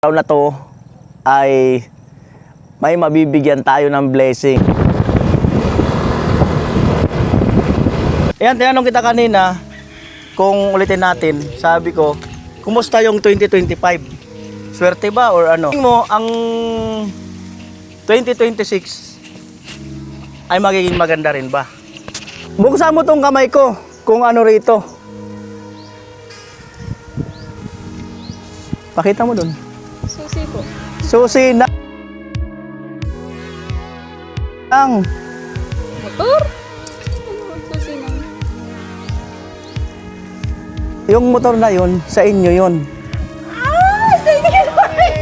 Araw na to ay may mabibigyan tayo ng blessing. Ayan, tinanong kita kanina kung ulitin natin. Sabi ko, kumusta yung 2025? Swerte ba or ano? Tingin mo, ang 2026 ay magiging maganda rin ba? Buksan mo tong kamay ko kung ano rito. Pakita mo dun. Susi po. Susi na ang Motor? Susi na. yung motor na yun, sa inyo yun. Ah! Thank you, Lord!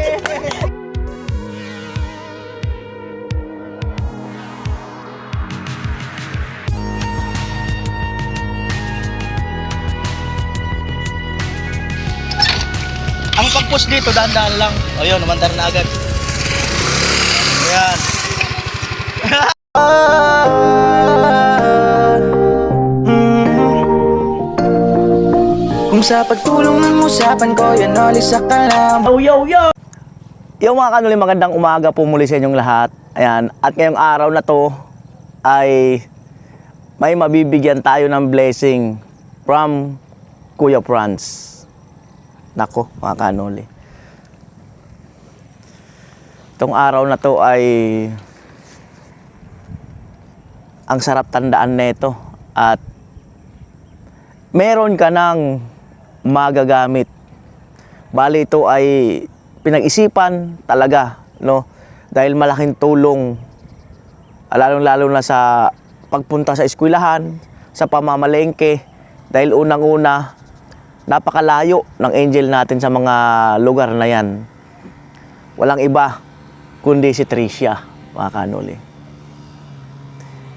Ang pag-push dito, dahan-dahan lang. O yun, umandar na agad. Ayan. Kung sa pagtulong ng usapan ko, yan olis sa kalam. Yo! Yung mga kanuli, magandang umaga po muli sa inyong lahat. Ayan. At ngayong araw na to ay may mabibigyan tayo ng blessing from Kuya Franz. Nako, mga kanuli. Itong araw na to ay ang sarap tandaan nito at meron ka ng magagamit. Bali ito ay pinag-isipan talaga, no? Dahil malaking tulong lalong-lalo na sa pagpunta sa eskwelahan, sa pamamalengke, dahil unang-una napakalayo ng angel natin sa mga lugar na yan. Walang iba kundi si Tricia, mga kanuli.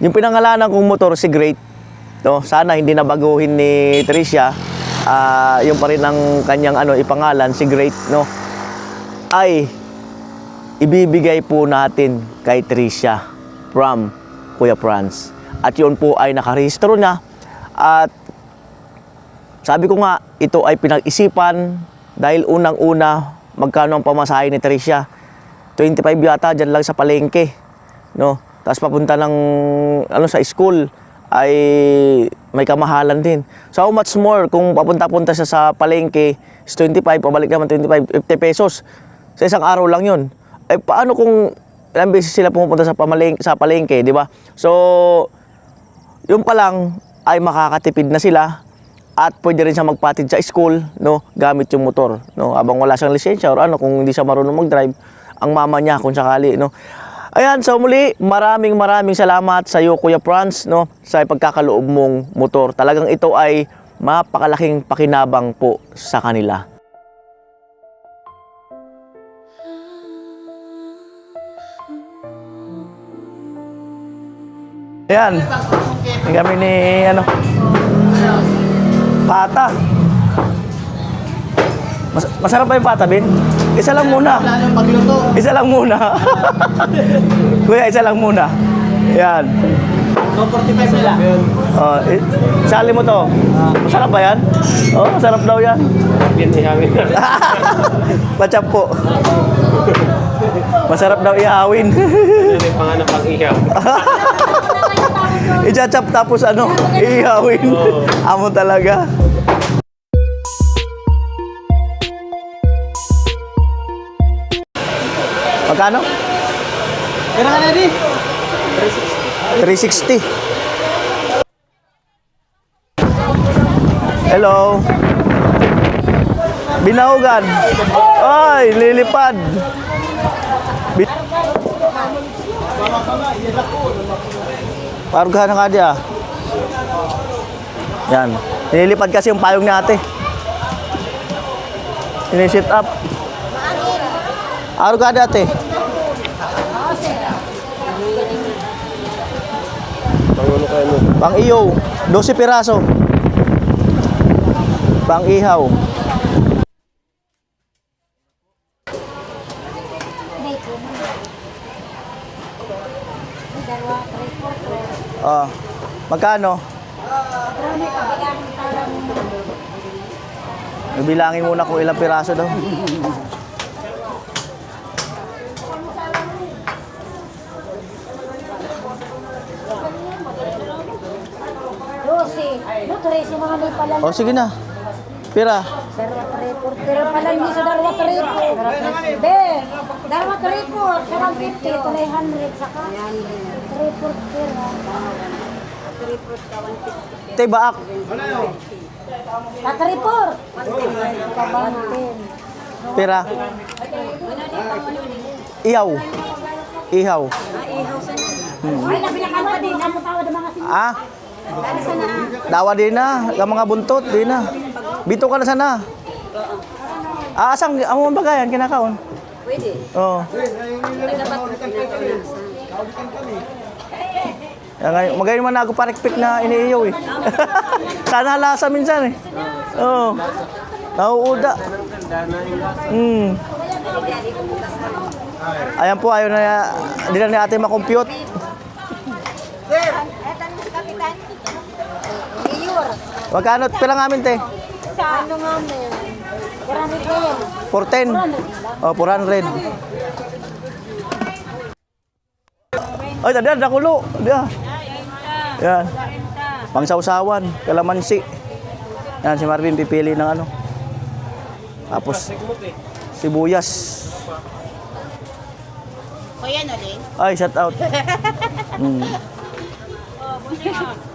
Yung pinangalanan kong motor, si Great, no? Sana hindi na baguhin ni Tricia. Yung pa rin ang kanyang ipangalan, si Great, no? Ay ibibigay po natin kay Tricia from Kuya Franz. At yun po ay nakarehistro na. At sabi ko nga, ito ay pinag-isipan dahil unang-una, magkano ang pamasahe ni Tricia? 25 yata, dyan lang sa palengke, no? Tapos papunta ng sa school ay may kamahalan din. So how much more kung papunta-punta siya sa palengke, is 25, pabalik naman 25, 50 pesos. Sa isang araw lang yun. Eh paano kung ilang beses sila pumupunta sa palengke, di ba? So, yung pa lang ay makakatipid na sila. At pwede rin siya magpatid sa school, no, gamit yung motor, no, habang wala siyang lisensya or kung hindi siya marunong mag-drive, ang mama niya kung sakali, no. Ayan, so muli, maraming salamat sa iyo, Kuya Franz, no, sa pagkakaloob mong motor. Talagang ito ay mapakalaking pakinabang po sa kanila. Ayan, kami ni pata. Masarap ba yung pata, Bin? Isa lang muna. Isa lang muna. Kuya, isa lang muna. Yan. 245 nila. Sali mo to. Masarap ba yan? Oh, masarap daw yan. Yan ihawin. Pachap po. Masarap daw ihawin. Yan yung panganap ang ihaw. I-chachap tapos ihawin. Amo talaga. Magkano? Kaya ka na di? 360. Hello. Binahugan. Ay, lilipad. Parugahan ka dia. Yan. Nililipad kasi yung payong ni ate. Ini-sit up. Araw ka ate. Pang iyo, 12 piraso. Pang ihaw. Magkano? Bilangin muna kung ilang piraso daw. si mga may pala. O, sige na. Pira. Darwa ka report. Pero pala hindi sa darwa ka report. Be, darwa ka report. Sarang 50, ito na 100. Saka, report pera. Report ka 150. Te, baak. Saka report. 110. Pira. Ihaw. Ihaw. Ay, nabinakan ka din. Ang tawad ng mga sinyo. Ah? Dawa din na. Ang mga buntot, din na. Bito ka na sana. Ah, asang, ang mga bagayan, kinakaon? Pwede. Oo. Magayon man ako parikpik na iniiyaw eh. Sana lasa minsan eh. Oo. Nauuda. Ayan po, ayaw na, hindi na ni ate makompute. Magkano? Pila nga amin, te? Sa ano nga mo? Karami ko. 410. Oh, 400. Ay, tadi ada kulo. Dia. Yan. Pangsawsawan, kalamansi. Yan, si Marvin pipili ng ano. Tapos, sibuyas. Kuya no din? Ay, shout out.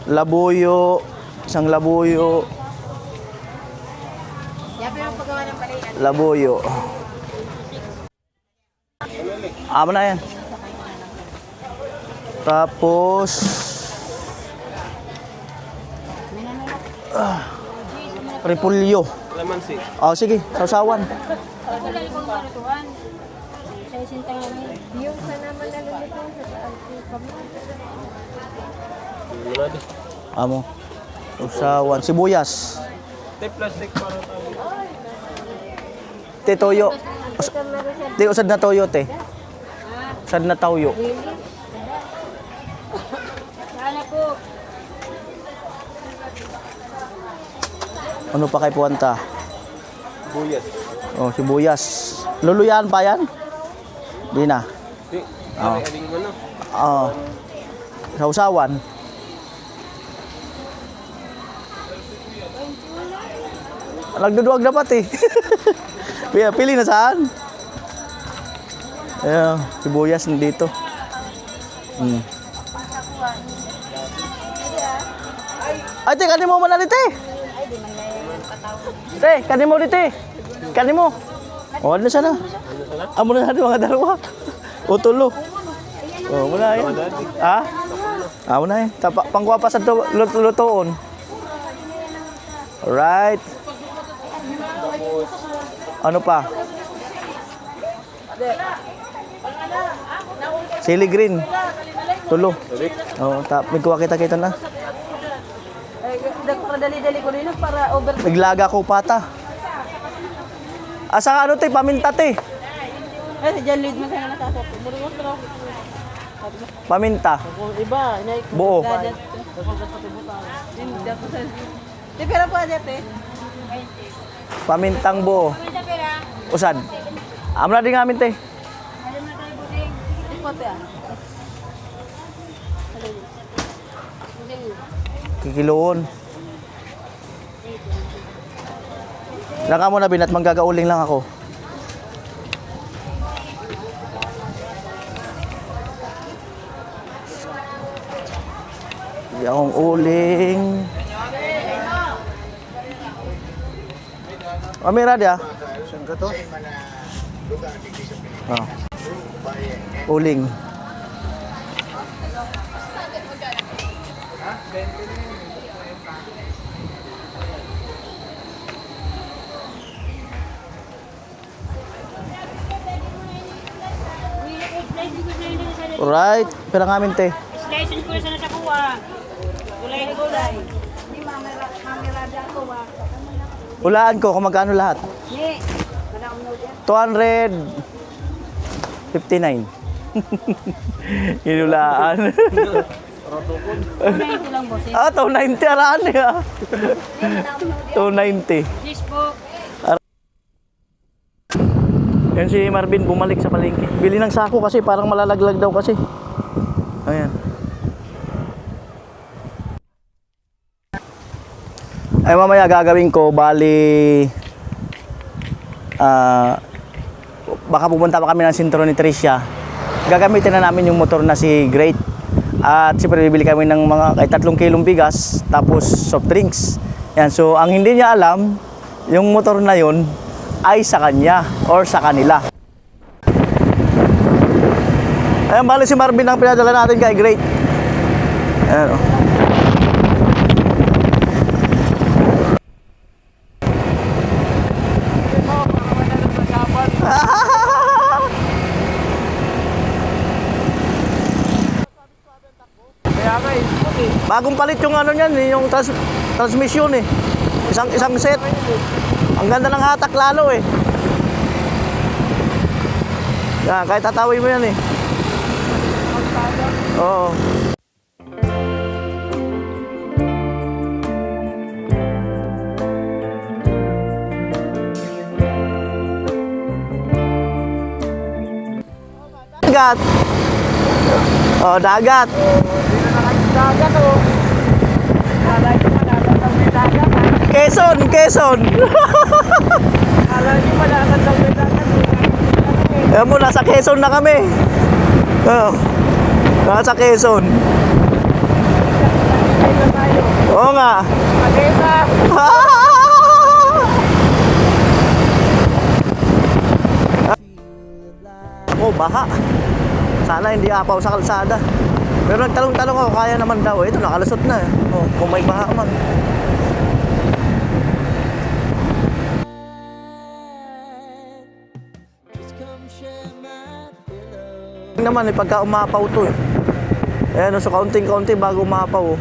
Labuyo. Isang labuyo. Yapi ang paggawa ng balayan. Labuyo. Amo na yan. Tapos repulyo. Lamansi. Oh, sige, sausawan. Yung sa naman nalulito sa Wala di. Amo. Sausawan, sibuyas. Te, plastic para tayo. Te toyo. Te usad na toyo, te. Usad na toyo. Sana po. Ano pa kay puwanta? Buyas. Oh, sibuyas. Luluyan pa yan? Di na. Di. Aling mo na. Oh. Sausawan. Nagduduwag dapat eh. Pili na saan? Ayan, sibuyas nandito. Ay, te, kanin mo man te. Te, kanin mo te. Kanin mo. O, ano sana? Amo na natin mga dalawa. O, tulo. O, muna yan. Ha? Amo na yan. Pangwapa sa lutoon. Alright. Ano pa? Sili green. Tulo. Oh, may kuha kita na. Dali-dali ko rin para over. Naglaga ko pata. Asa ano te, paminta te. Eh, dyan lead mo sa natasok. Burgos pero. Paminta. Iba, Buo. Di pero pa dati. Pamintang buo. Usad. Amra din amin te. Di po te. Kikiloon. Laka mo na binat, manggagauling lang ako. Hindi akong uling. Amira dia. Oh. Uling. Alright, pera ngamin te. Slices ko sa natakuha. Gulay-gulay. Di mamirada ko ba? Hulaan ko kung magkano lahat. Ni. 259. Inulaan. 90 lang boss. Ah, 290 araan niya. 290. This po. Yan si Marvin bumalik sa palengke. Bili ng sako kasi parang malalaglag daw kasi. Ayan. Ay mamaya gagawin ko, bali baka pupunta pa kami ng sentro ni Tricia. Gagamitin na namin yung motor na si Great. At siyempre bibili kami ng mga kahit 3 kilong bigas, tapos soft drinks. Yan, so ang hindi niya alam, yung motor na yun ay sa kanya or sa kanila. Ayan, bali si Marvin ang pinadala natin kay Great. Ayan, oh. Kaya nga, ikot eh. Bagong palit yung ano niyan, yung transmission eh. Isang set. Ang ganda ng hatak lalo eh. Yan, kahit tatawin mo yan eh. Oo. Dagat. Oh, dagat. Dagat oh. Kala nyo malakas ang may dagat ha. Quezon, Quezon. Kala nyo malakas ang may dagat eh. Ayan mo, nasa Quezon na kami. Oh, nasa Quezon. Kaya na tayo. Oo nga. Maganda. Oh, baha. Sana hindi apaw sa kalsada. Pero nagtalong-talong ako, kaya naman daw. Ito, nakalusot na eh. Oh, kung may baha man. Tingnan naman, eh, pagka umapaw to eh. Ayan, so kaunting-kaunti bago umapaw.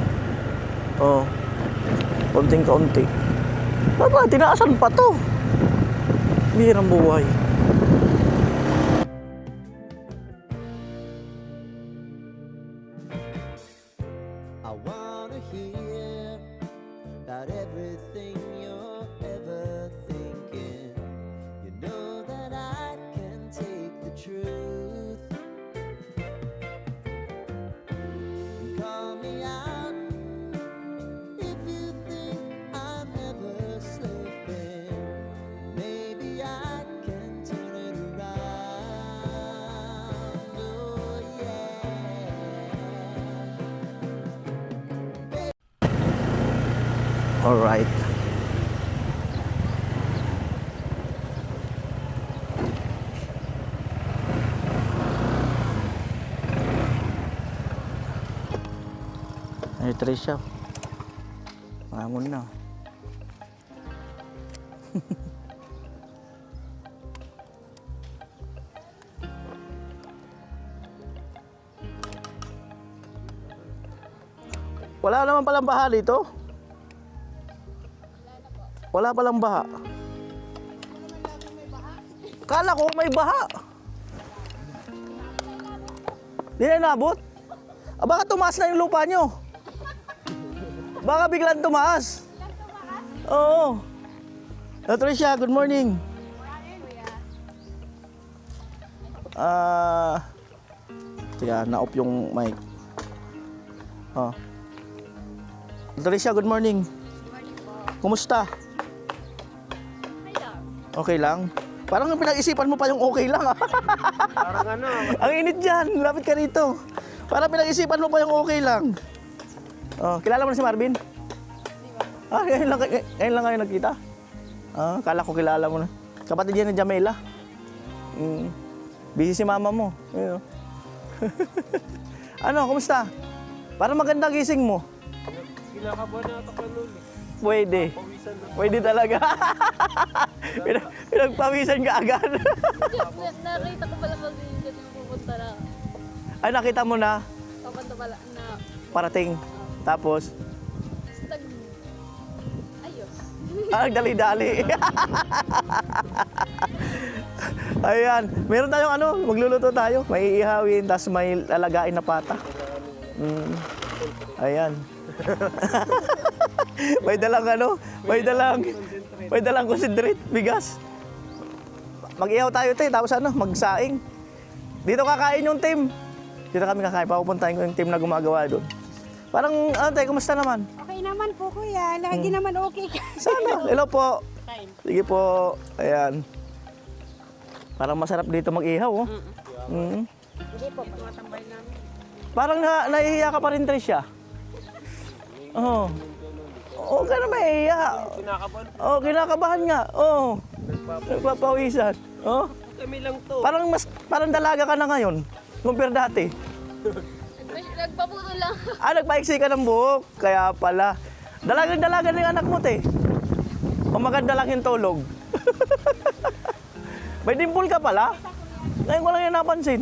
Oh. Kaunting-kaunti. Baba, tinaasan pa to. Bihirang buhay. I wanna hear about everything you're ever thinking. You know that I can take the truth and call me out if you think I'm ever slipping. Maybe I can turn it around. Oh yeah. All right. Ay, Tricia. Mamon na. Wala naman palang baha dito. Wala palang baha. Kala ko may baha. Di na nabot? Baka tumaas na yung lupa nyo. Baka biglang tumaas. Oo. Tricia, good morning. Tiga, na-off yung mic. Oh. Tricia, good morning. Kumusta? Okay lang? Parang pinag-isipan mo pa yung okay lang. Parang ano. Ang init dyan. Lapit ka rito. Parang pinag-isipan mo pa yung okay lang. Oh, kilala mo na si Marvin? Ngayon lang kayo nagkita? Kala ko kilala mo na. Kapatid yan ni Jamela. Busy si mama mo. Ayun. Ano, kumusta? Parang maganda gising mo. Kinakabahan na ata ka nun eh. Pwede. Pawisan na. Pwede talaga. Pinagpawisan ka agad. Nakita ko pala pag dito pupunta na. Ay, nakita mo na Papunta pala na. parating. Tapos, Stag. Ayos. nagdali-dali. Ayan. Meron tayong ano, magluluto tayo. May iihawin, tapos may lalagain na pata. Ayan. May dalang ano, may dalang concentrate, bigas. Mag-ihaw tayo tayo, tapos ano, magsaing. Dito kakain yung team. Dito kami kakain, papupuntahin ko yung team na gumagawa doon. Parang, ate, kumusta naman? Okay naman po kuya, lagi naman okay ka. Sana. Hello po. Sige po. Ayan. Parang masarap dito mag-ihaw, oh. Mm. Parang nahihiya ka pa rin, Tricia. Oo. Oo ka na mahihiya. Kinakabahan. Oo, kinakabahan nga. Oo. Nagpapawisan. Oo. Kami lang to. Parang dalaga ka na ngayon. Compare dati. Nagpaputo lang. Nagpaiksi ka ng buhok. Kaya pala. Dalagang-dalaga na yung anak mo, te. O maganda lang yung tulog. May dimple ka pala. Ngayon ko lang yung napansin.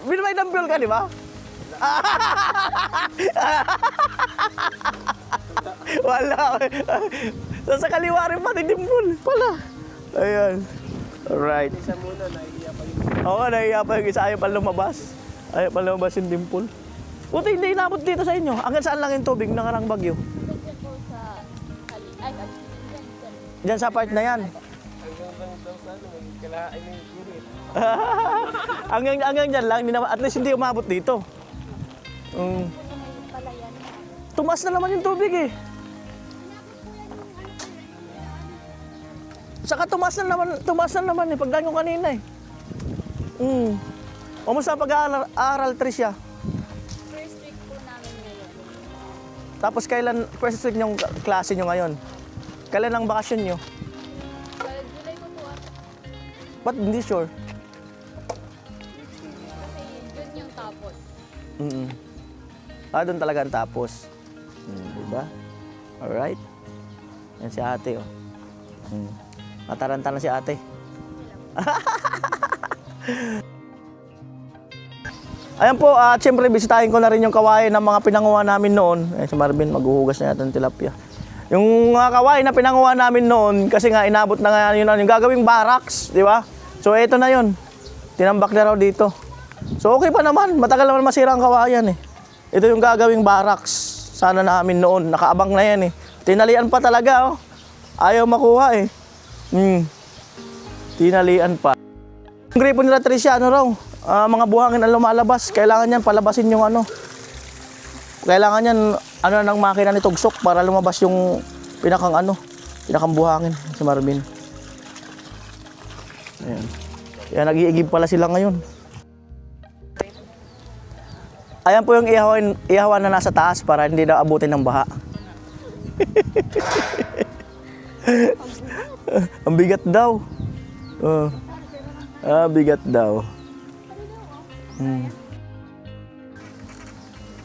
May dimple ka, di ba? Wala. Sa kaliwa rin pati dimple. Pala. Ayan. Alright. Isa muna, naiiya pa yun. Oo, nahiya pa yung isa. Ayaw pa lumabas. Ayaw pa lumabas yung dimple. Buti hindi inabot dito sa inyo. Hanggang saan lang yung tubig ng karang bagyo? Diyan po sa dyan. Diyan sa part na yan. Hanggang lang daw sa ano, may kalahain na yung gurit. hanggang dyan lang. At least hindi umabot dito. Tumaas na naman yung tubig eh. Saka tumaas na naman eh. Pagdaan ko kanina eh. Kumusta ang pag-aaral, Tricia? First week po namin ngayon. Tapos kailan, first week yung klase nyo ngayon? Kailan ang bakasyon nyo? July ko po ata. Ba't hindi sure? Kasi dun yung tapos. Doon talaga ang tapos. Diba? Alright. Yan si ate, oh. Mataranta na si ate. Ayan po, siyempre bisitahin ko na rin yung kawain ng mga pinanguha namin noon. Si Marvin, maghuhugas na yata ng tilapia. Yung kawain na pinanguha namin noon, kasi nga inabot na nga yun, yung gagawing barracks, di ba? So ito na yun. Tinambak na raw dito. So okay pa naman, matagal naman masira ang kawayan eh. Ito yung gagawing barracks. Sana namin noon, nakaabang na yan eh. Tinalian pa talaga, oh. Ayaw makuha eh. Tinalian pa. Yung gripo nila, Tricia, ano raw? Mga buhangin ang lumalabas. Kailangan yan, palabasin yung ano. Kailangan yan, ano ng makina ni Tugsok para lumabas yung pinakang buhangin. Si Marvin. Ayan. Kaya nag-iigib pala sila ngayon. Ayan po yung ihawan na nasa taas para hindi na abutin ng baha. Ang bigat daw. Bigat daw.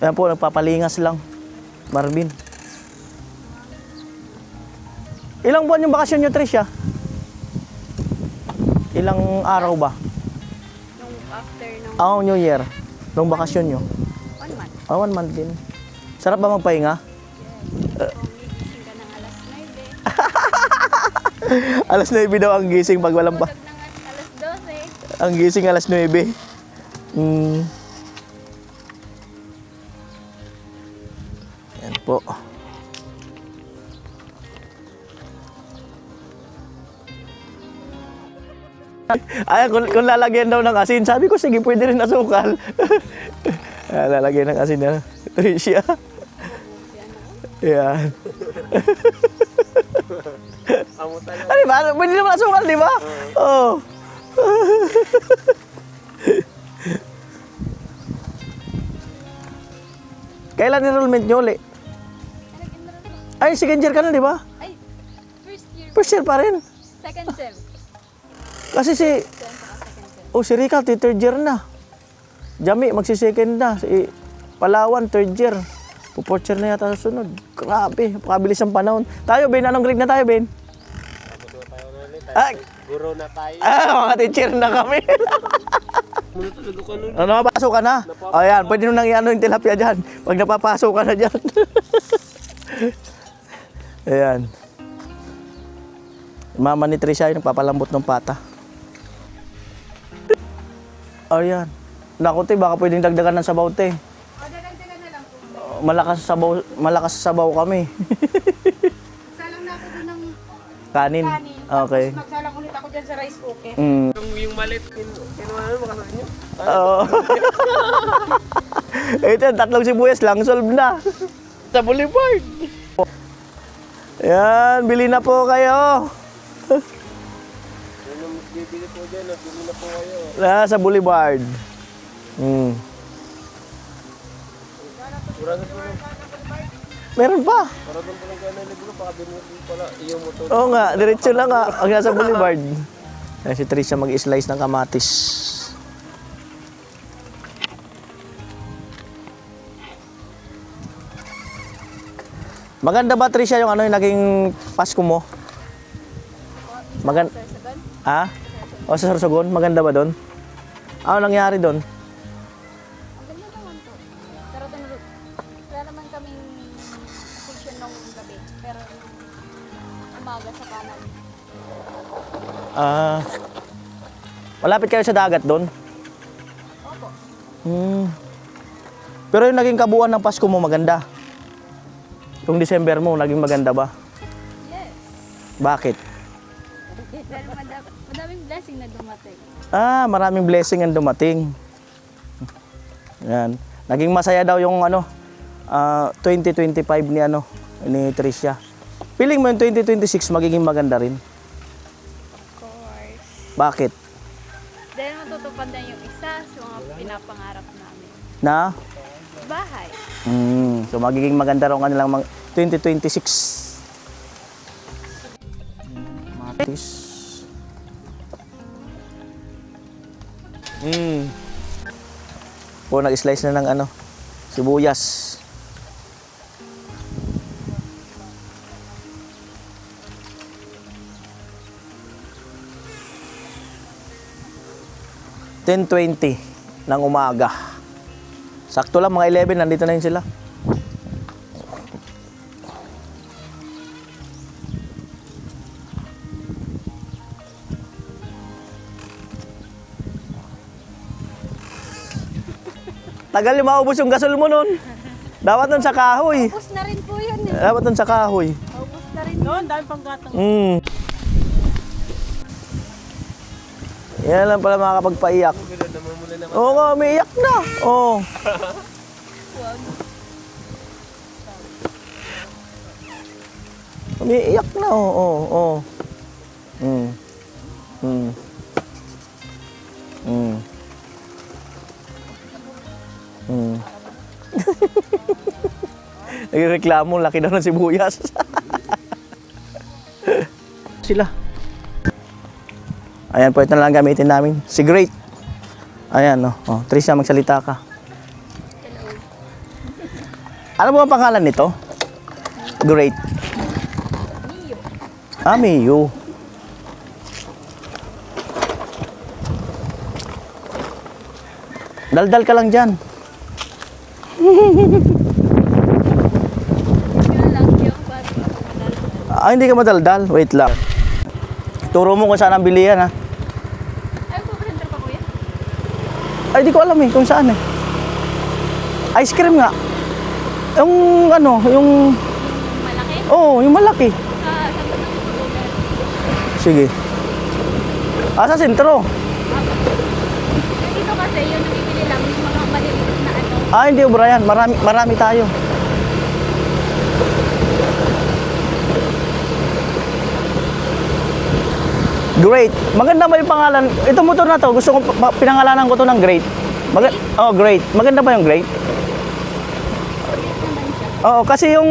Ayan po, nagpapalingas lang. Marvin. Ilang buwan yung bakasyon nyo, Tricia? Ilang araw ba? Nung after nung New Year. Nung bakasyon nyo? 1 month. 1 month din. Sarap ba magpahinga? Gising ka ng alas 9. Alas 9 daw ang gising pag walang pa. Tulog ng alas 12. Ang gising alas 9. Yan po. Ay, kung lalagyan daw ng asin, sabi ko, sige, pwede rin asukal. Lalagyan ng asin na. Tricia. Yan. Amo tayo. Ano ba? Pwede naman asukal, di ba? Oo. Kailan enrollment nyo uli? Ay, second year ka na, di ba? Ay, first year. First year pa rin. Second sem. Kasi si Rica, third year na. Jami, magsi-second na. Si Palawan, third year. Fourth year na yata sa sunod. Grabe, pakabilis ang panahon. Tayo, Ben, anong grade na tayo, Ben? Ay, Guro na tayo. mga teacher na kami. Muna talaga ka nun. Ano, napapasok ka na? O yan, pwede nung nangyano yung tilapia dyan. Pag napapasok ka na dyan. Ayan. Mama ni Tricia yung nagpapalambot ng pata. Ayan. Naku, te, baka pwedeng dagdagan ng sabaw, te. Dadagdagan na lang po. Malakas sa sabaw kami. Salang na ako din ng Kanin. kanin. Okay. Nagsalang ulit ako dyan sa rice cooker. Mm. Yung malit, kinuha na makasal nyo. Oo. Ito, 3 sibuyas lang, solve na. Sa Boulevard. Yan, bili na po kayo. Yung bibili po dyan, bili na po kayo. Sa Boulevard. Mm. Kurado po lang. Meron pa. Para doon po lang kaya nalibro, baka binili po pala yung motor. Oo nga, diretso na nga. Ang nasa Boulevard. Ayan, si Tricia mag-slice ng kamatis. Maganda ba, Tricia, yung ano yung naging Pasko mo? Maganda. Ha? O sa Sorsogon? Maganda ba doon? Ano nangyari doon? Ang ganda naman po. Pero wala naman kaming occasion nung gabi. Pero umaga sa kanan. Malapit kayo sa dagat doon? Opo. Pero yung naging kabuuan ng Pasko mo maganda? Yung December mo, naging maganda ba? Yes. Bakit? Pero madaming blessing na dumating. Maraming blessing ang dumating. Yan. Naging masaya daw yung 2025 ni Tricia. Feeling mo yung 2026 magiging maganda rin? Of course. Bakit? Dahil matutupad na yung isa sa mga pinapangarap namin. Na? Bahay. So magiging maganda raw ang kanilang 2026. Matis. Po, nag-slice na ng sibuyas. (10:20) ng umaga. Sakto lang, mga 11, nandito na yun sila. Tagal yung maubos yung gasol mo nun. Dapat nun sa kahoy. Ubus na rin po yun eh. Dapat nun sa kahoy. Ubus na rin. Doon, dahil pang gatang. Yan lang pala makakapagpaiyak. Oo nga, umiiyak na. Oo. Umiiyak na, oo. Nagreklamo, laki daw ng sibuyas. Sila. Ayan po, ito na lang gamitin namin. Si Great. Ayan, Tricia, magsalita ka. Ano ba ang pangalan nito? Great. Miyu. Daldal ka lang dyan. Yun lang yung Hindi ka madaldal. Wait lang. Turo mo kung saan ang bilihan, ha? Ay, pupunta pa kuya? Ay, di ko alam kung saan Ice cream nga. Yung yung... Malaki? Oo, yung malaki. Saan ba nang lugar? Sige. Sa sentro. Yung dito kasi, yung nabibili lang, yung mga maliliit na Hindi, Brian. Marami tayo. Great. Maganda ba yung pangalan? Itong motor na to, gusto ko pinangalanan ko to ng Great. Great. Maganda ba yung Great? Oo, kasi yung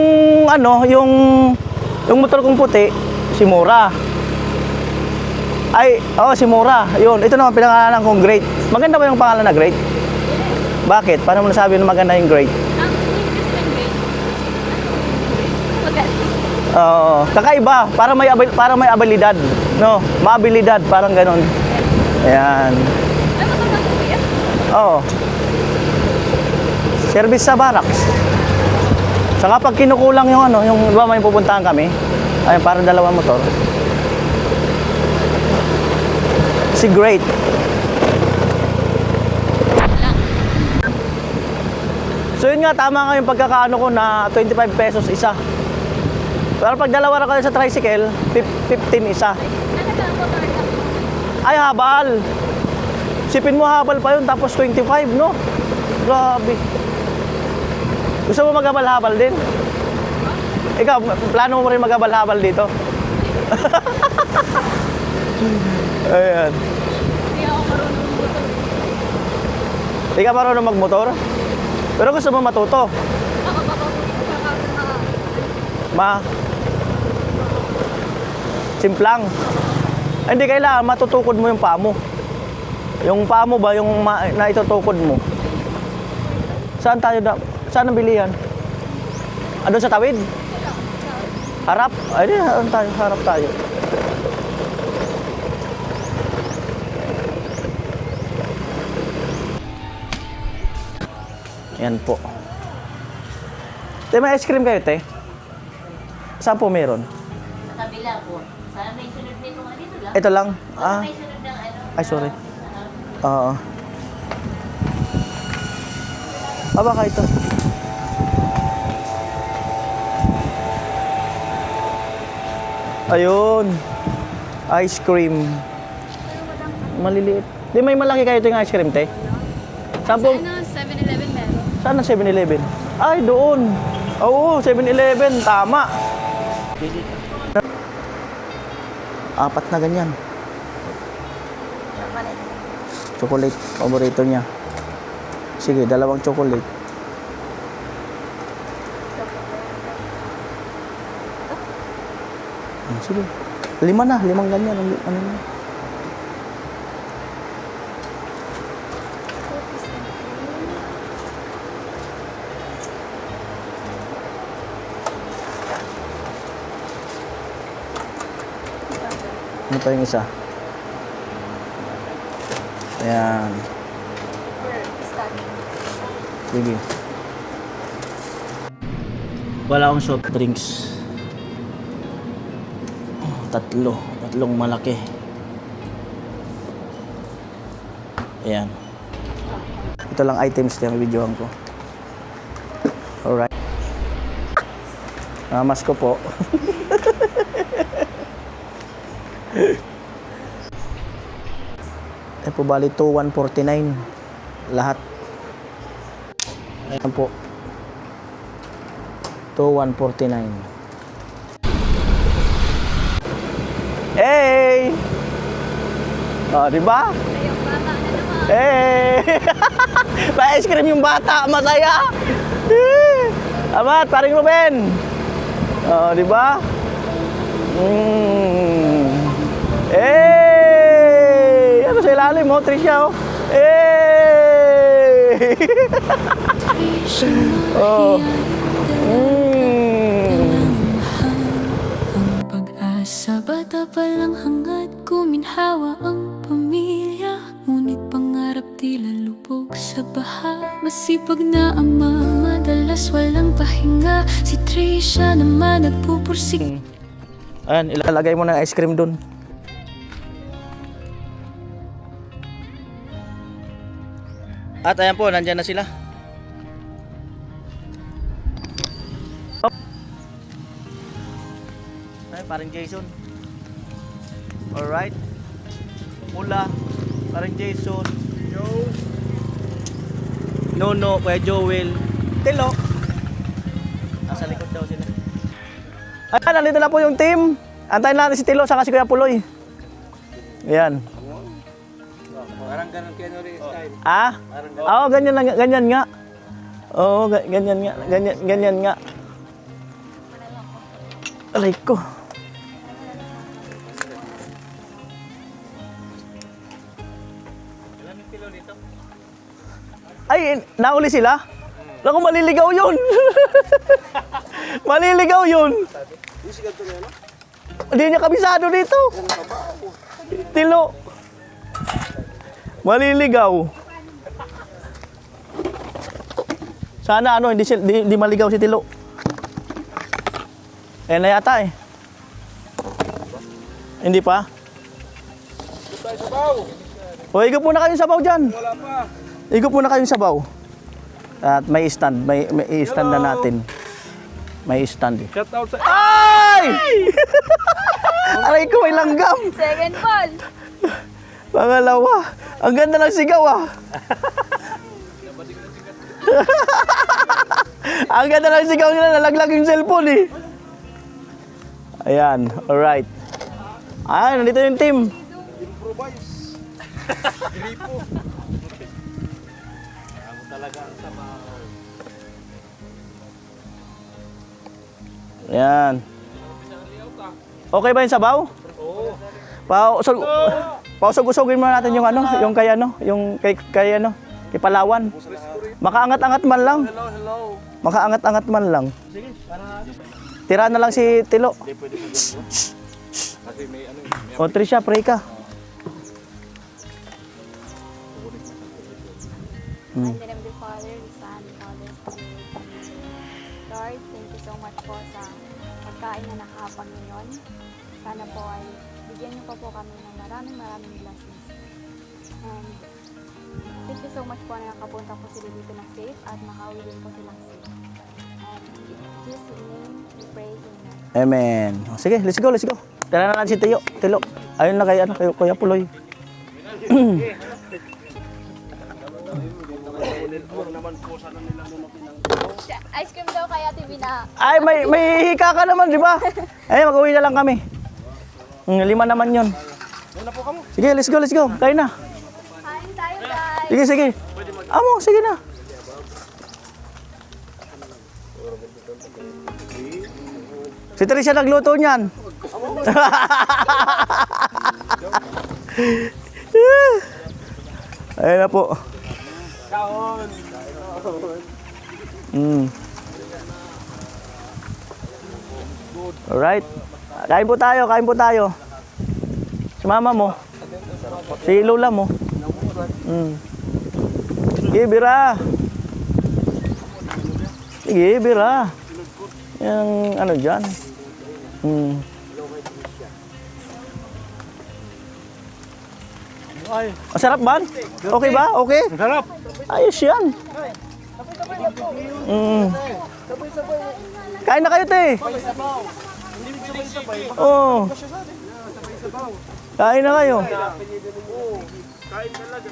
yung motor kong puti, si Mura. Si Mura. Yun, ito naman pinangalanan kong Great. Maganda ba yung pangalan na Great? Bakit? Paano mo nasabi na maganda yung Great? Ang hindi kasi yung grade. Maganda. Oo, kakaiba, para may abilidad, no? Maabilidad, parang ganoon. Ayan. Ano ba nang kuya? Oo. Service sa barracks. Saka pag kinukulang yung yung di ba may pupuntahan kami, ay para dalawang motor. Si Great. So yun nga, tama nga yung pagkakaano ko na 25 pesos isa. Pero pag dalawa na kayo sa tricycle, 15 isa. Ay, habal. Sipin mo habal pa yun, tapos 25, no? Grabe. Gusto mo maghabal-habal din? Ikaw, plano mo rin maghabal-habal dito? Ayan. Hindi ako marunong motor. Hindi ka marunong magmotor? Pero gusto mo matuto? Ako Simplang. Ay, hindi kailangan, matutukod mo yung paa mo. Yung paa mo ba, yung naitutukod mo? Saan ang bilihan? Doon sa tawid? Harap? Ay, di, harap tayo. Yan po. Te, may ice cream kayo, te? Saan po meron? Sa kabila po. Sana may sunod nito nga dito lang. Ito lang? Ah, May sunod ng ano. ay sorry. Oo. Baka ito. Ayun. Ice cream. Maliliit. Di may malaki kayo ito yung ice cream, te? Saan po? Ano, 7-Eleven meron. Saan ang 7-Eleven? Ay, doon. Oo, 7-Eleven. Tama. Apat na ganyan. Chocolate. Paborito niya. Sige, dalawang chocolate. Sige. 5 na. 5 ganyan. Ano na? Ano pa yung isa? Ayan. Sige. Wala akong soft drinks. Tatlong malaki. Ayan. Ito lang items na yung videohan ko. Alright. Namas ko po. Ito po bali 2,149 lahat. Ayan po. 2,149. Hey! Oh, di ba? Yung bata na naman. Hey! Pa-ice cream yung bata, masaya. Amat, paring Ruben. Oh, di ba? Hey! Ano sa ilalim mo, Trisha, oh? Hey! Oh. Ang pag-asa, bata pa lang hangad kuminhawa ang pamilya. Ngunit pangarap tila lubog sa baha. Masipag na ama, madalas walang pahinga. Si Trisha naman nagpupursig. Ayan, ilalagay mo ng ice cream dun. At ayan po, nandyan na sila. Ay, parang Jason. Alright. Mula, parang Jason. Joe. Nono, Kuya Joel. Tilo. Nasa likod daw sila. Ayan, nandito na po yung team. Antayin natin si Tilo saka si Kuya Puloy. Ayan. Parang ganun kaya nuri style. Ah? Oo, ganyan lang, ganyan nga. Oo, ganyan nga, ganyan nga. Aray ko. Ay, nauli sila? Naku, maliligaw yun. Maliligaw yun. Hindi niya kabisado dito. Tilo. Maliligaw. Sana ano, hindi maligaw si Tilo. Na yata eh. Hindi pa? O, igop muna kayong sabaw dyan. Wala pa. Igop muna kayong sabaw. At may stand. May stand na natin. May stand. Shout out sa... Ay! Aray ko, may langgam. Second ball. Pangalawa. Ang ganda ng sigaw ah. Ang ganda ng sigaw nila, nalaglag yung cellphone eh. Ayan, alright. Ayan, nandito yung team. Ayan. Okay ba yung sabaw? Oo. Pausog-usogin muna natin yung ano, yung kay ano, yung kay ano, kay Palawan. Makaangat-angat man lang. Makaangat-angat man lang. Tira na lang si Tilo. O Trisha, pray ka. In the name of the Father, the Son, and Holy Spirit. Lord, thank you so much po sa pagkain na nakahapag ngayon. Sana po ay bigyan niyo pa po kami ng maraming blessings. And thank you so much po na nakapunta po sila dito ng safe at makauwi din po silang safe. And in Jesus' name, we pray, Amen. Amen. O, sige, let's go. Tira na lang si Tilo. Ayun na kay ano, kay Kuya Puloy. Ice cream daw kaya TV na. Ay, may hika ka naman, di ba? Ay, mag-uwi na lang kami. 5 naman yun. Sige, let's go. Kain na. Kain tayo, guys. Sige. Amo, sige na. Si Trisha nagluto niyan. Ayun na po. Alright. Kain po tayo. Si mama mo. Si lola mo. Sige, bira. Sige, bira. Yung ano dyan. Masarap ba? Okay ba? Okay? Sarap. Ayos yan. Kain na kayo, te. Oo. Kain na kayo. Kain talaga.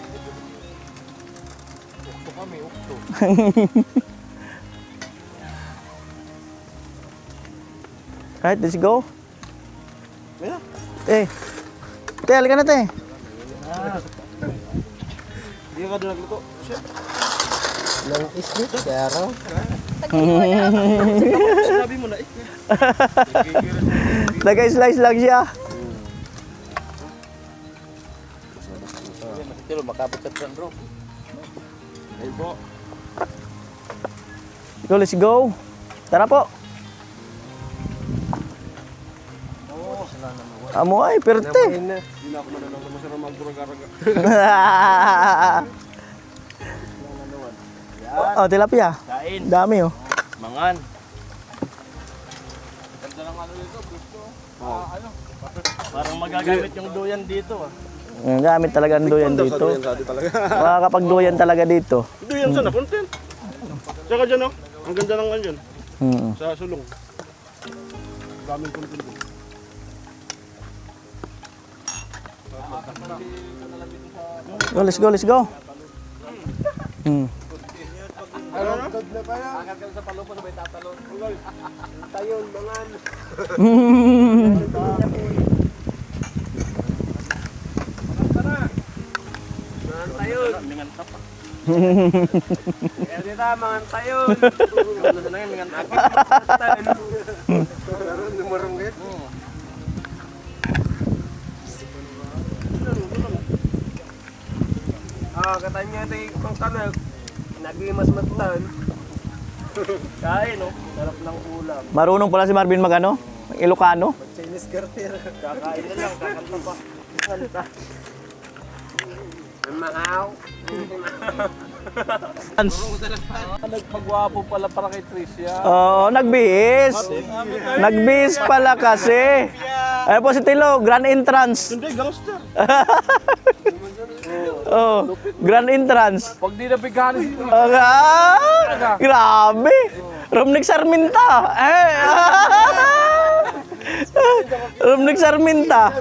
Right, let's go. Te, halika na, te. Hindi ka doon nagluto. Sinabi mo na eh. Nag-slice lang siya. Tilo, makapit ka dyan, bro. Ay po. Let's go. Tara po. Amo ay, perte. Hindi na ako mananong masarap magburag-araga. Oh, tilapia. Kain. Dami oh. Mangan. Ganda ng ano dito, gusto. Ano? Parang magagamit yung duyan dito ah. Gamit talaga ang duyan dito. Makakapagduyan talaga dito. Duyan sana, content. Tsaka dyan oh. Ang ganda ng ano dyan. Sa sulong. Daming content dyan. Let's go. Katanya ito yung kanag. Nagbimas matan. Kain oh. Sarap ng ulam. Marunong pala si Marvin magano? Ilocano? Chinese garter. Kakain na lang, kakanta pa. Kanta. Mahaw. Nagpagwapo pala para kay Tricia. Oo, nagbihis. Nagbihis pala kasi. Ayun po si Tilo, grand entrance. Hindi, gangster. Oh, grand entrance. Pag di nabiganin. Grabe. Romnick Sarminta. Romnick Sarminta.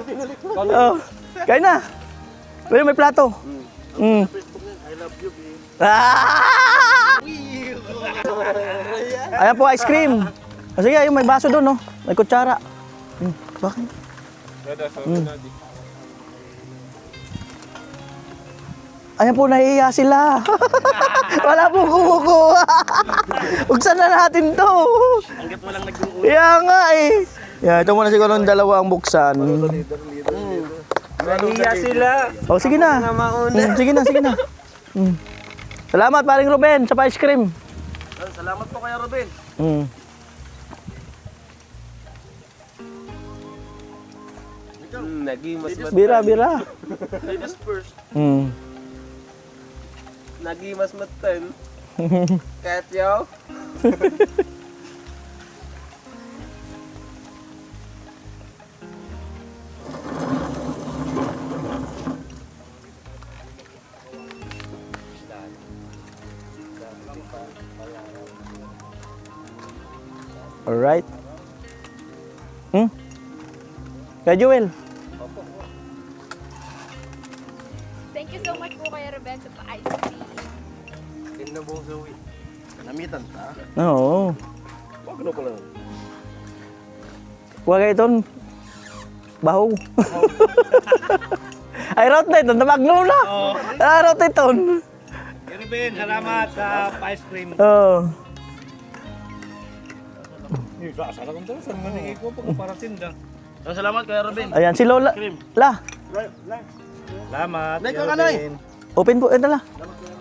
Oh, kain na. May plato. Mm. I love you, babe. Ah! Ayan po, ice cream. O sige, yung may baso doon, no? May kutsara. Bakit? Ayan po, nahihiya sila. Wala pong kumukuha. Buksan na natin to. Hanggat walang nag-uwi. Kaya nga eh. Yeah, ito muna siguro ng dalawa ang buksan. Nahiya sila. Oh, sige na. Sige na, sige na. Salamat, paring Ruben, sa ice cream. Salamat po kaya, Robin. Nagimas Bira, bira. Ladies first. Nagimas matan. Kat yaw. Alright. Kaya Joel. Thank you so much po Kuya Ruben sa ice cream. Namitan ta. Oo. Wag na pala. Huwag kayo ito. Baho. Ay, route na ito. Namagno na. Route ito. Ruben, salamat sa ice cream. Oo. Sasara kong daw, saan maningin ko pag parating da. Salamat kaya, Robin. Ayan, si Lola. La. Salamat. Nay, ka kanay. Open po. Ito la.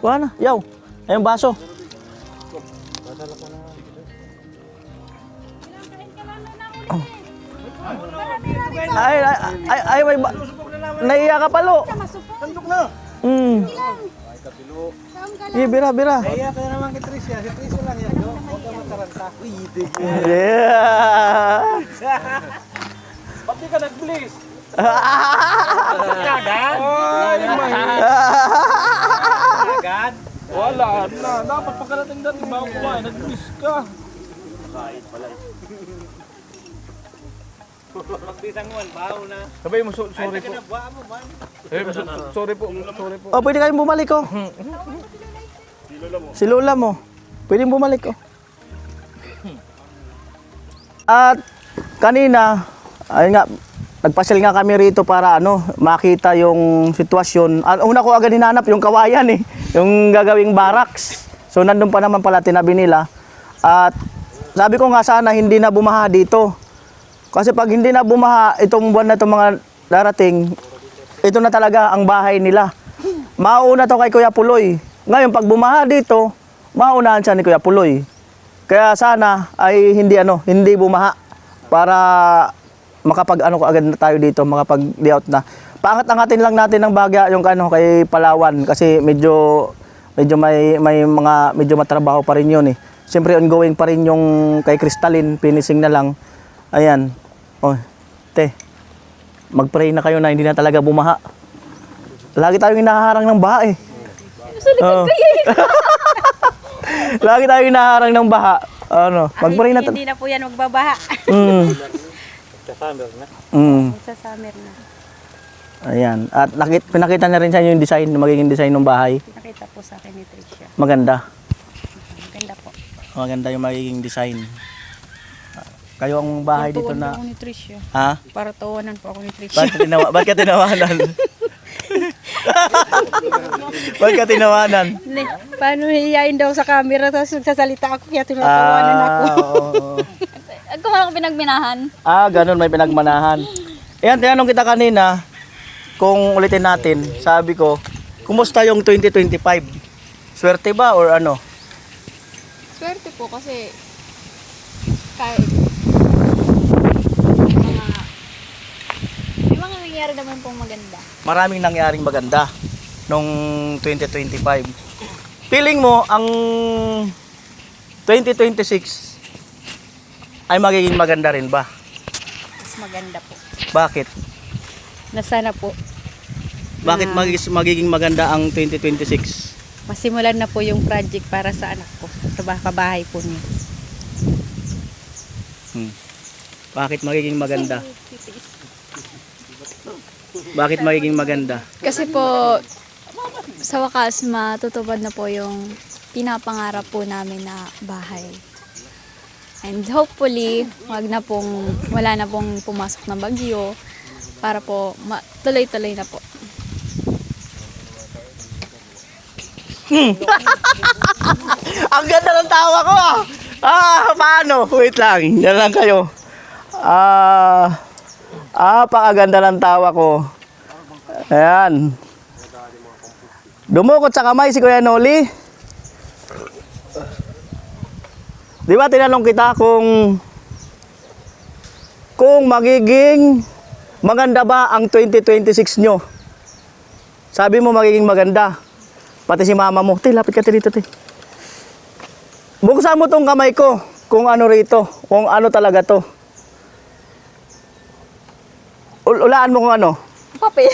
Kuha na. Yaw. Ayun, baso. Ay, may naiya ka palo. Tandok na. Bira, bira. Kaya kaya naman kay Tricia. Si Tricia lang yan. Huwag ka mataranta. Yeah. Pati ka nag-bliss. Agad? Wala na. Dapat pagkarating dati bago kumain. Nag-bliss ka. Magpisang mo, baho na. Sabay mo, sorry po. Sorry po, sorry po. Oh, pwede kayong bumalik, oh. Si Lola mo. Pwedeng bumalik, oh. At kanina, ayun nga, nagpasyal nga kami rito para makita yung sitwasyon. Una ko agad hinanap yung kawayan eh, yung gagawing barracks. So nandun pa naman pala tinabi nila. At sabi ko nga sana hindi na bumaha dito. Kasi pag hindi na bumaha itong buwan na itong mga darating, ito na talaga ang bahay nila. Mauna to kay Kuya Puloy. Ngayon pag bumaha dito, maunahan siya ni Kuya Puloy. Kaya sana ay hindi bumaha para makapag agad na tayo dito, makapag-layout na. Paangat-angatin lang natin ng bagya yung kay Palawan kasi medyo may mga medyo matrabaho pa rin yun eh. Siyempre ongoing pa rin yung kay Crystalline, finishing na lang. Ayan. Oh, te. Mag-pray na kayo na hindi na talaga bumaha. Lagi tayong hinaharang ng baha eh. Oh. Lagi tayong hinaharang ng baha. Mag-pray na. Hindi na po yan magbabaha. Sa-summer na. Sa summer na. Ayan. At pinakita na rin sa inyo yung design, magiging design ng bahay. Nakita po sa akin ni Tricia. Maganda. Maganda po. Maganda yung magiging design. Kayo ang bahay dito na... Ako ni Tricia. Ha? Para tawanan po ako ni Tricia. Ba't ka tinawanan? Ba't ka tinawanan? Paano hihiyain daw sa camera tapos nagsasalita ako kaya tinatawanan ako. Oo. Kung ako pinagminahan. Ganun, may pinagmanahan. Ayan, tinanong kita kanina, kung ulitin natin, sabi ko, kumusta yung 2025? Swerte ba or ano? Swerte po kasi kahit may mga nangyari naman pong maganda. Maraming nangyaring maganda nung 2025. Feeling mo, ang 2026 ay magiging maganda rin ba? Mas maganda po. Bakit? Nasana po. Bakit magiging maganda ang 2026? Masimulan na po yung project para sa anak ko. Sa kabahay po niya. Bakit magiging maganda? Bakit magiging maganda? Kasi po, sa wakas, matutupad na po yung pinapangarap po namin na bahay. And hopefully, wala na pong pumasok na bagyo para po tuloy-tuloy na po. Ang ganda ng tawa ko ah! Paano? Wait lang, yan lang kayo. Pakaganda ng tawa ko. Ayan. Dumukot sa kamay si Kuya Noli. Di ba tinanong kita kung magiging maganda ba ang 2026 nyo? Sabi mo magiging maganda. Pati si mama mo. Te, lapit ka dito, te. Buksan mo tong kamay ko kung ano rito. Kung ano talaga to. Ulaan mo kung ano. Papel.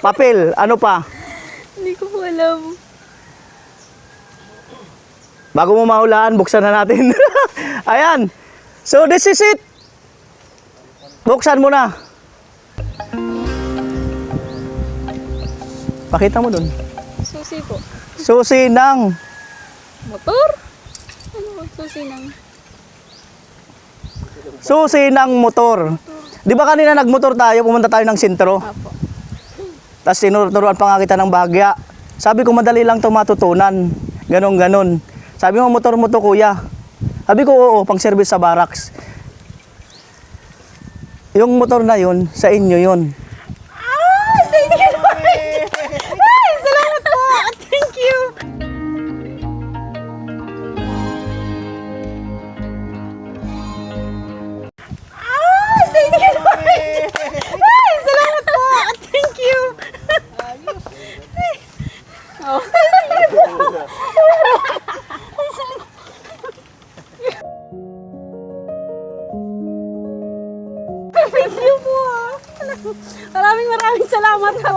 Papel. Ano pa? Hindi ko po alam. Bago mo mahulaan, buksan na natin. Ayan. So, this is it. Buksan mo na. Pakita mo dun. Susi po. Susi ng... Motor? Ano po? Susi ng motor. Di ba kanina nagmotor tayo, pumunta tayo ng sentro? Apo. Tapos tinuruan pa nga kita ng bahagya. Sabi ko, madali lang ito matutunan. Ganon. Sabi mo, motor mo to, kuya. Sabi ko, oo, pang service sa barracks. Yung motor na yun, sa inyo yun. Thank you, Lord! Ay, salamat po! Thank you! Thank you, Lord! Ay, salamat po! Thank you! Thank you po! Maraming salamat po!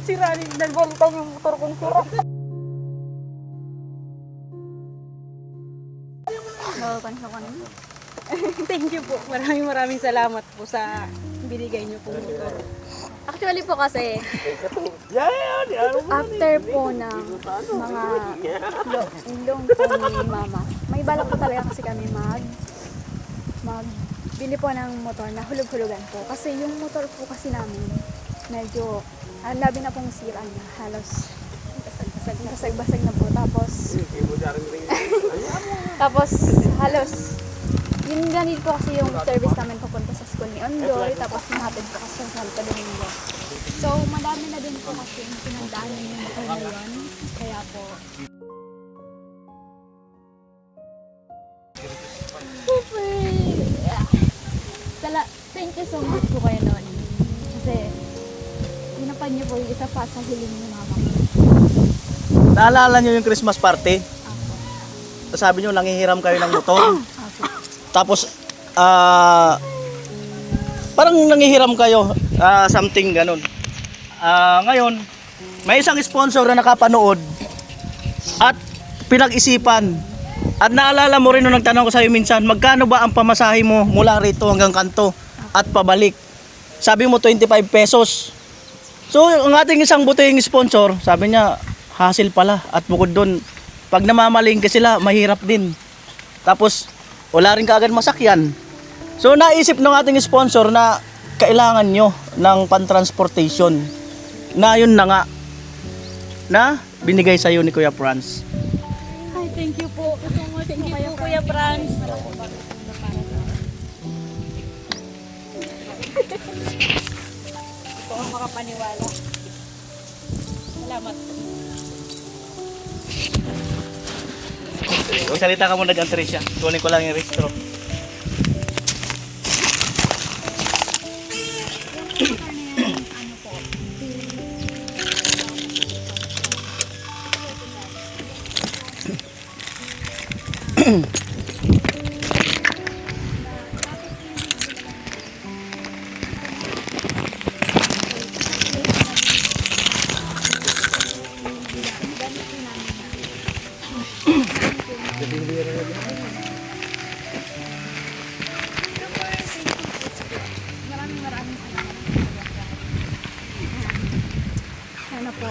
Sira rin. Nagbalitan yung motor kong sira. Thank you po. Maraming salamat po sa binigay niyo po motor. Actually po kasi, after po ng mga long po ni Mama, may balak po talaga kasi kami magbili po ng motor na hulog-hulugan po. Kasi yung motor po kasi namin, medyo, ang labi na pong sira niya, halos basag-basag na po. Tapos halos, yun ganit po kasi yung service namin papunta sa school ni Ondoy, tapos nahatid po kasi sa Santo Domingo. So, madami na din po kasi yung pinagdaanan yung motor na yun. Kaya po, thank you so much po kayo noon. Kasi, ginapan niyo po yung isa pa sa hiling ni Mama ko. Naalala nyo yung Christmas party? Sabi nyo, nangihiram kayo ng motor. Tapos, parang nangihiram kayo, something ganun. Ngayon, may isang sponsor na nakapanood at pinag-isipan. At naalala mo rin nung nagtanong ko sa'yo minsan, magkano ba ang pamasahe mo mula rito hanggang kanto at pabalik? Sabi mo 25 pesos. So, ang ating isang butihing sponsor, sabi niya, hassle pala. At bukod doon, pag namamalingke sila, mahirap din. Tapos, wala rin kaagad masakyan. So, naisip ng ating sponsor na kailangan nyo ng pantransportation. Na yun na nga, na binigay sa'yo ni Kuya Franz. Ay, thank you po. Thank you po, Kuya Franz. Hindi po ako makapaniwala. Salamat po. Magsalita ka muna dyan, Tricia. Tunin ko lang yung registro. po.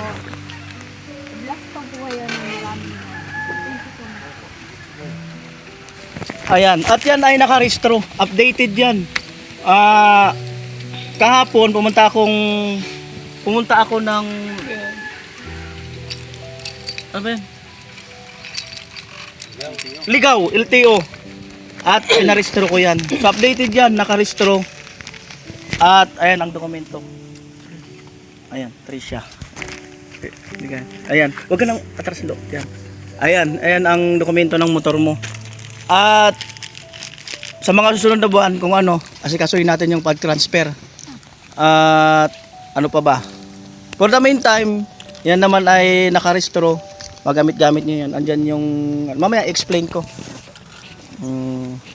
Bless pa po kayo ng maraming. Thank you so much. Ayan, at yan ay nakarehistro, updated yan. Kahapon pumunta ako ng ano ba yan? Ligaw, LTO. At pinarehistro ko yan. So updated yan, nakarehistro. At ayan ang dokumento. Ayan, Tricia. Ayan, wag ka nang atras lo. Yan. Ayan ang dokumento ng motor mo. At sa mga susunod na buwan kung ano, asikasuhin natin yung pag-transfer. At ano pa ba? For the meantime, yan naman ay nakarehistro. Magamit-gamit nyo yan. Andyan yung, mamaya explain ko.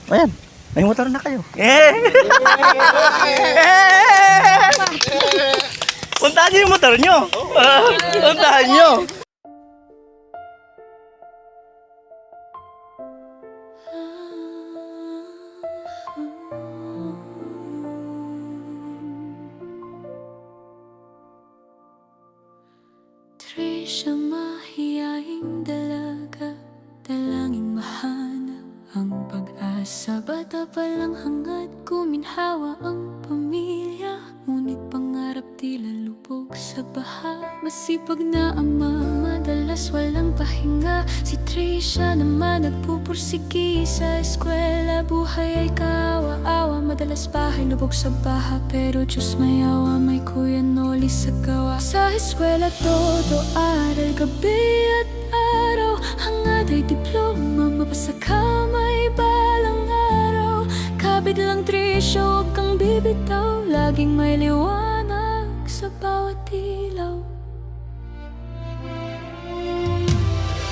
Ayan, may motor na kayo. Puntahan nyo yung motor nyo. Puntahan nyo. Trisha, mahiyaing dalaga, dalangin mahanap ang pag-asa. Bata pa lang hangad kuminhawa ang pamilya, ngunit pangarap tila lubog sa baha. Masipag na ama, madalas walang pahinga. Si Trisha naman nagpupursigi sa eskwela. Buhay ay kaawa-awa, madalas bahay lubog sa baha. Pero Diyos may awa, may Kuya Noli sa gawa. Sa eskwela todo aral, gabi at araw. Hangad ay diploma, mapasa ka may balang araw. Kabit lang Trisha, huwag kang bibitaw. Laging may liwanag sa bawat ilaw.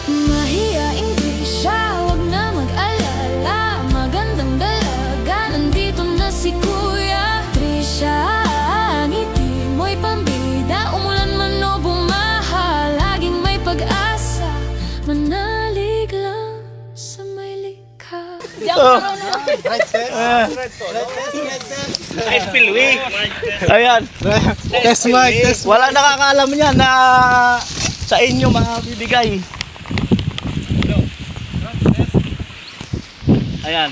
Mahiyaing Trisha, huwag na mag-alala. Magandang dalaga, nandito na si Kuya. Trisha, ngiti mo'y pambida. Umulan man o bumaha, laging may pag-asa. Manalig lang sa may likha. Ayan. Test mic. Wala nakakaalam niya na sa inyo mabibigay. Ayan.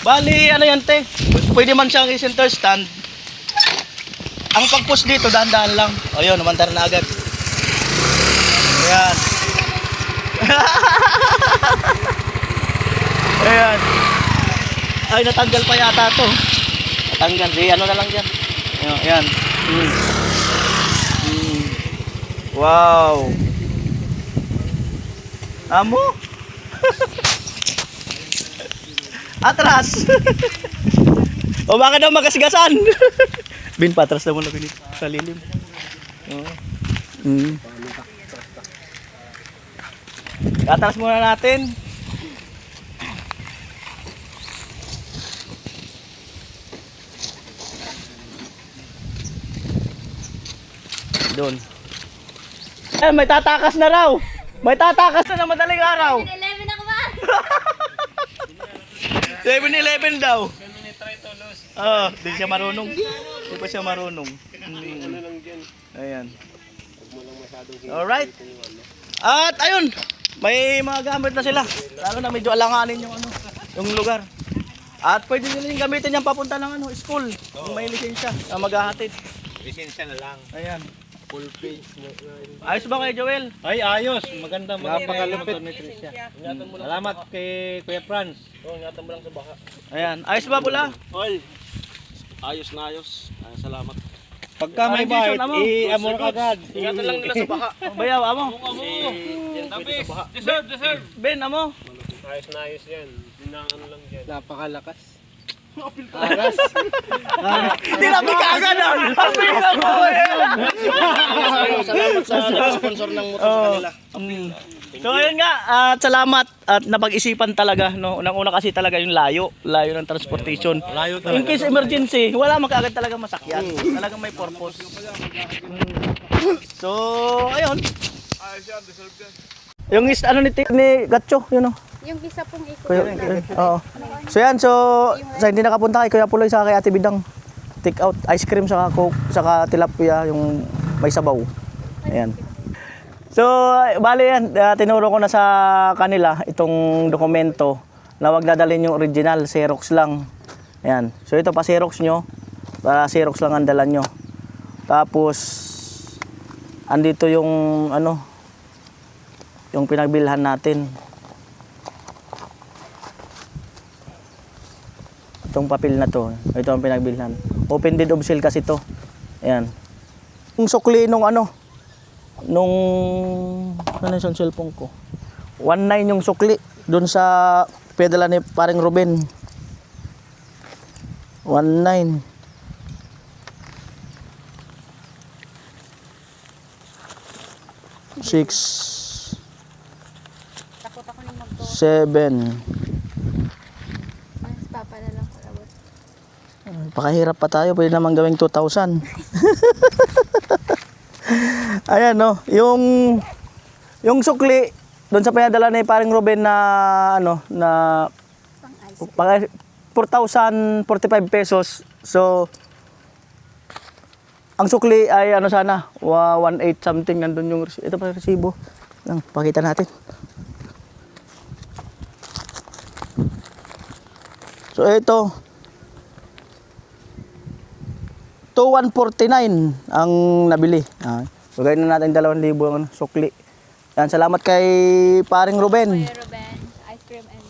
Bali, ano yan te? Pwede man siyang i-center stand. Ang pag-push dito, dahan-dahan lang. Ayun, namantar na agad. Ayan. Ayan. Ay, natanggal pa yata to. Natanggal. Di, ano na lang yan. Ayan. Wow. Amo? Atras. O baka daw magasgasan. Bin, patras na muna sa lilim. Atras muna natin. Doon. Eh, may tatakas na raw. May tatakas na madaling araw. 11 ako ba? 7-11 daw. Di siya marunong. Di pa siya marunong. Ayan. Alright. At ayun, may mga gamit na sila. Lalo na medyo alanganin yung yung lugar. At pwede nyo rin gamitin yung papunta ng school. Kung may lisensya na maghahatid. Lisensya na lang. Ayan. Full page. Ayos ba kayo, Joel? Ay, ayos. Maganda. Napakalupit. Salamat kay Kuya Franz. Ingatan mo lang sa baka. Ayan. Ayos ba pula? Oy, ayos na ayos. Salamat. Pagka may bite, i-amor ka agad. Ingatan lang nila sa baka. Bayaw, amo. Yan pwede sa baka. Deserve. Ben, amo. Ayos na ayos yan. Dinaan lang yan. Napakalakas. Tinabi ka agad ah! Apil ka mo Salamat sa sponsor ng motor sa kanila. So ayun nga, at salamat at napag-isipan talaga. No? Unang-una kasi talaga yung layo ng transportation. Layo talaga. In case emergency, wala magkaagad talaga masakyan. Talagang may purpose. So, ayun. Yung ano ni Gatcho, yun o. Yung isa pong ikot. Oo. So yan, sa hindi nakapunta kay Kuya Puloy sa kay Ate Bidang, take out ice cream saka coke saka tilapia yung may sabaw. Ayan. So, bali yan, tinuro ko na sa kanila itong dokumento na wag dadalhin yung original, Xerox lang. Ayan. So, ito pa Xerox nyo, para Xerox lang ang dala nyo. Tapos, andito yung ano, yung pinagbilhan natin. Itong papel na to, ito ang pinagbilhan. Open deed of sale kasi to. Ayan. Yung sukli nung ano, ano yung cellphone ko? 1.9 yung sukli doon sa pedala ni paring Ruben. 1.9. Six. Takot ako nang magto. 7. Mas papalalang ko labot. Pakahirap pa tayo, pwede naman gawing 2,000. Ayan no, yung sukli doon sa pinadala ni paring Ruben na ano na 4,045 pesos. So ang sukli ay ano sana 1.8 something, nandun yung ito pa resibo. Lang pakita natin. So ito 2,149 ang nabili. So gawin na natin 2,000 ang sukli. Yan, salamat kay paring Ruben. Kuya Ruben, ice cream and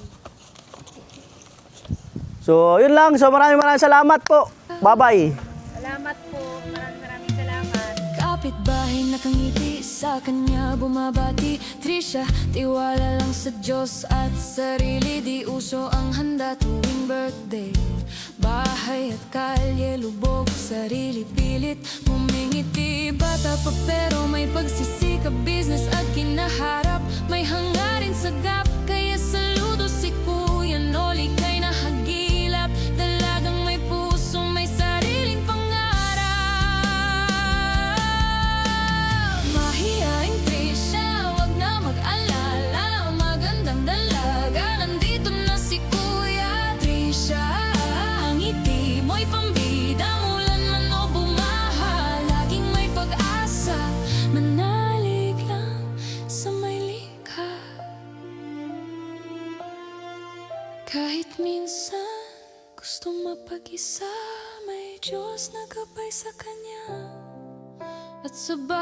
So yun lang. So maraming salamat po. Bye-bye. salamat po. Maraming salamat. Kapitbahay nakangiti sa kanya bumabati. Trisha, tiwala lang sa Diyos at sarili. Di uso ang handa tuwing birthday. Bahay at kalye, lubog, sarili, pilit humingiti. Bata pa pero may pagsisikap, business at kinaharap. May hangarin sa gap, kaya saludo si Kuya Noli kay nahagilap. Dalagang may puso, may sariling pangarap. Mahihaing Trisha, wag na mag-alala. Magandang dalaga, nandito na si Kuya Trisha. Mo'y pambida, mulan man o bumaha, laging may pag-asa, manalig lang sa may likha. Kahit minsan gusto mapag-isa, may Diyos na gabay sa kanya. At sa